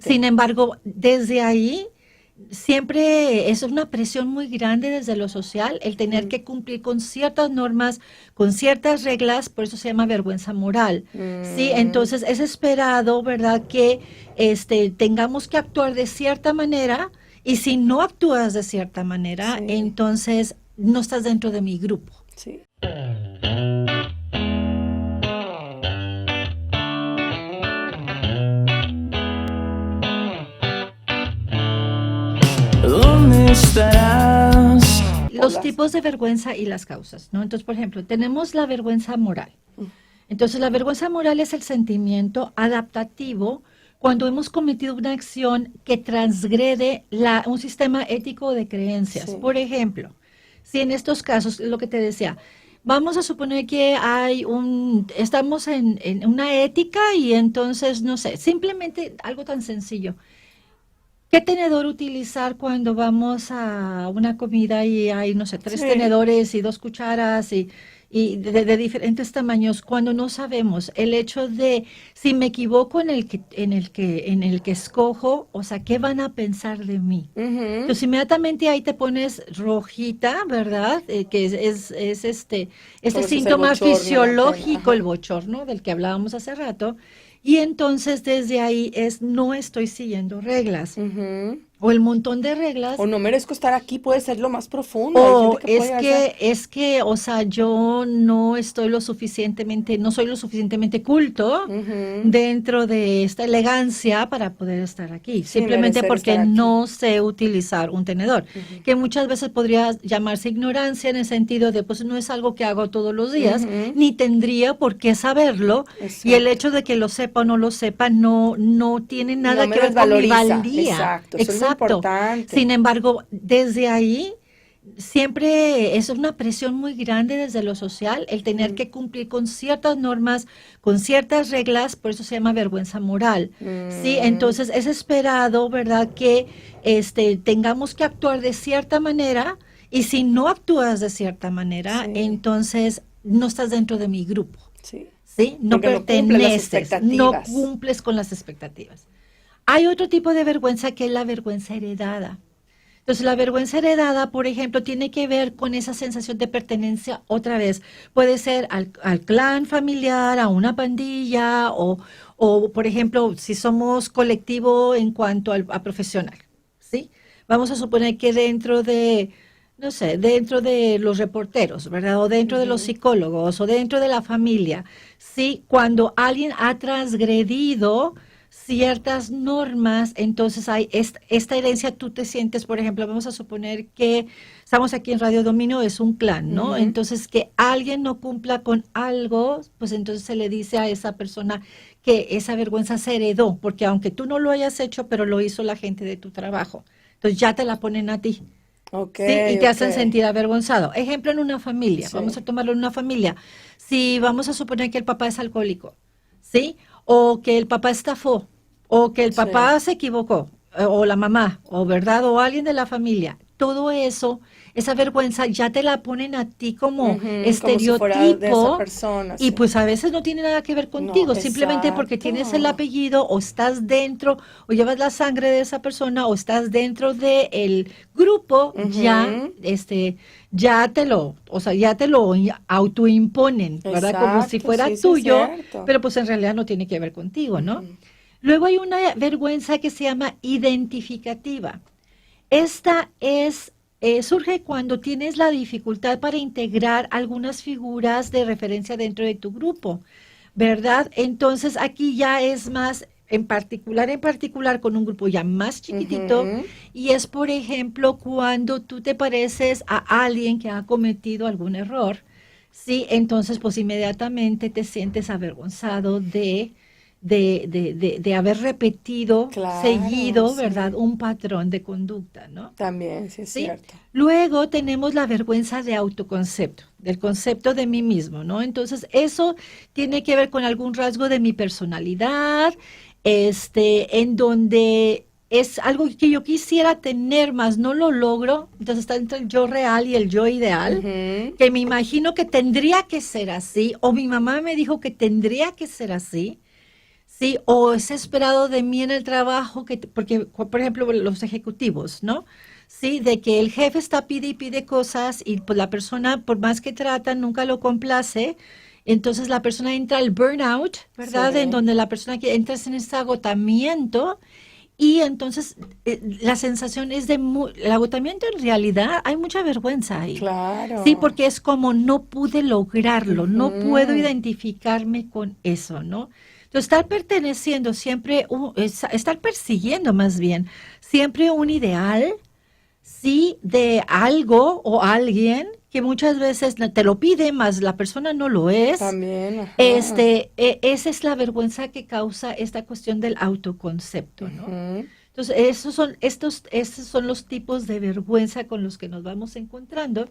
Sin embargo, desde ahí siempre es una presión muy grande desde lo social, el tener que cumplir con ciertas normas, con ciertas reglas, por eso se llama vergüenza moral. Sí, entonces es esperado, ¿verdad?, que tengamos que actuar de cierta manera y si no actúas de cierta manera, Sí, entonces no estás dentro de mi grupo. sí. ¿Dónde estarás? Los Hola. tipos de vergüenza y las causas, ¿no? Entonces, por ejemplo, tenemos la vergüenza moral. Entonces, la vergüenza moral es el sentimiento adaptativo cuando hemos cometido una acción que transgrede un sistema ético de creencias. Sí. Por ejemplo, si en estos casos, lo que te decía, vamos a suponer que estamos en una ética y entonces, no sé, simplemente algo tan sencillo. ¿Qué tenedor utilizar cuando vamos a una comida y hay, no sé, tres Sí. tenedores y dos cucharas y de diferentes tamaños? Cuando no sabemos el hecho de si me equivoco en el que escojo, o sea, ¿qué van a pensar de mí? Ujú. Entonces inmediatamente ahí te pones rojita, ¿verdad? Que es este Como si es el síntoma bochorno, la pena. fisiológico, Ajá. el bochorno del que hablábamos hace rato, y entonces desde ahí no estoy siguiendo reglas Ujú. o el montón de reglas. O no merezco estar aquí puede ser lo más profundo. Hay gente O que puede llegarse a... o sea, yo no soy lo suficientemente culto Ujú. dentro de esta elegancia para poder estar aquí, Sí, simplemente merecer porque estar aquí. no sé utilizar un tenedor, Ujú. que muchas veces podría llamarse ignorancia en el sentido de, pues no es algo que hago todos los días, Ujú. ni tendría por qué saberlo, y el Exacto. hecho de que lo sepa o no lo sepa no tiene No nada me que ver con mi desvaloriza. valía. Exacto. Eso es lo Exacto. importante. Sin embargo, desde ahí siempre es una presión muy grande desde lo social, el tener Mm. que cumplir con ciertas normas, con ciertas reglas, por eso se llama vergüenza moral. Sí, Mm. entonces es esperado, ¿verdad?, que tengamos que actuar de cierta manera y si no actúas de cierta manera, Sí, entonces no estás dentro de mi grupo. sí. ¿Sí? No Porque no cumple las perteneces, no expectativas. cumples con las expectativas. Hay otro tipo de vergüenza que es la vergüenza heredada. Entonces, la vergüenza heredada, por ejemplo, tiene que ver con esa sensación de pertenencia otra vez. Puede ser al clan familiar, a una pandilla, por ejemplo, si somos colectivo en cuanto a profesional, ¿sí? Vamos a suponer que no sé, dentro de los reporteros, ¿verdad? O dentro de los Ujú. psicólogos, o dentro de la familia, ¿sí? Cuando alguien ha transgredido ciertas normas, entonces hay esta herencia, tú te sientes, por ejemplo, vamos a suponer que estamos aquí en Radio Dominio, es un clan, ¿no? Ujú. Entonces, que alguien no cumpla con algo, pues entonces se le dice a esa persona que esa vergüenza se heredó, porque aunque tú no lo hayas hecho, pero lo hizo la gente de tu trabajo. Entonces ya te la ponen a ti. Ok, Sí, y te ok. hacen sentir avergonzado. Ejemplo en una familia, vamos a Sí. tomarlo en una familia. Si vamos a suponer que el papá es alcohólico, ¿sí? O que el papá estafó, o que el Sí. papá se equivocó, o la mamá, o verdad, o alguien de la familia. Todo eso, esa vergüenza ya te la ponen a ti como Ujú. Como si fuera de esa estereotipo persona, y sí. pues a veces no tiene nada que ver No, contigo, simplemente porque tienes el exacto. apellido o estás dentro o llevas la sangre de esa persona o estás dentro del grupo, Ujú. o sea, ya te lo autoimponen, ¿verdad? Como si Exacto, fuera sí, sí, es tuyo, cierto. pero pues en realidad no tiene que ver contigo, ¿no? Ujú. Luego hay una vergüenza que se llama identificativa. Esta surge cuando tienes la dificultad para integrar algunas figuras de referencia dentro de tu grupo, ¿verdad? Entonces aquí ya es más en particular con un grupo ya más chiquitito Ujú. y es, por ejemplo, cuando tú te pareces a alguien que ha cometido algún error, ¿sí? Entonces, pues inmediatamente te sientes avergonzado de haber repetido, Claro, seguido, ¿verdad? sí. Un patrón de conducta, ¿no? También, sí es ¿Sí? cierto. Luego tenemos la vergüenza de autoconcepto, del concepto de mí mismo, ¿no? Entonces, eso tiene que ver con algún rasgo de mi personalidad, en donde es algo que yo quisiera tener, más no lo logro. Entonces está entre el yo real y el yo ideal, Ujú. que me imagino que tendría que ser así, o mi mamá me dijo que tendría que ser así. Sí, o es esperado de mí en el trabajo, porque, por ejemplo, los ejecutivos, ¿no? Sí, de que el jefe está pide y pide cosas y pues la persona, por más que trata, nunca lo complace. Entonces la persona entra al burnout, ¿verdad? En Sí, donde la persona que entra en ese agotamiento y entonces la sensación es el agotamiento en realidad hay mucha vergüenza ahí. Sí, claro. porque es como no pude lograrlo, no puedo Ujú. identificarme con eso, ¿no? Entonces, estar perteneciendo siempre, estar persiguiendo más bien, siempre un ideal, sí, de algo o alguien que muchas veces te lo pide, más la persona no lo es. También, ajá. Esa es la vergüenza que causa esta cuestión del autoconcepto, ¿no? Ujú. Entonces, estos son los tipos de vergüenza con los que nos vamos encontrando.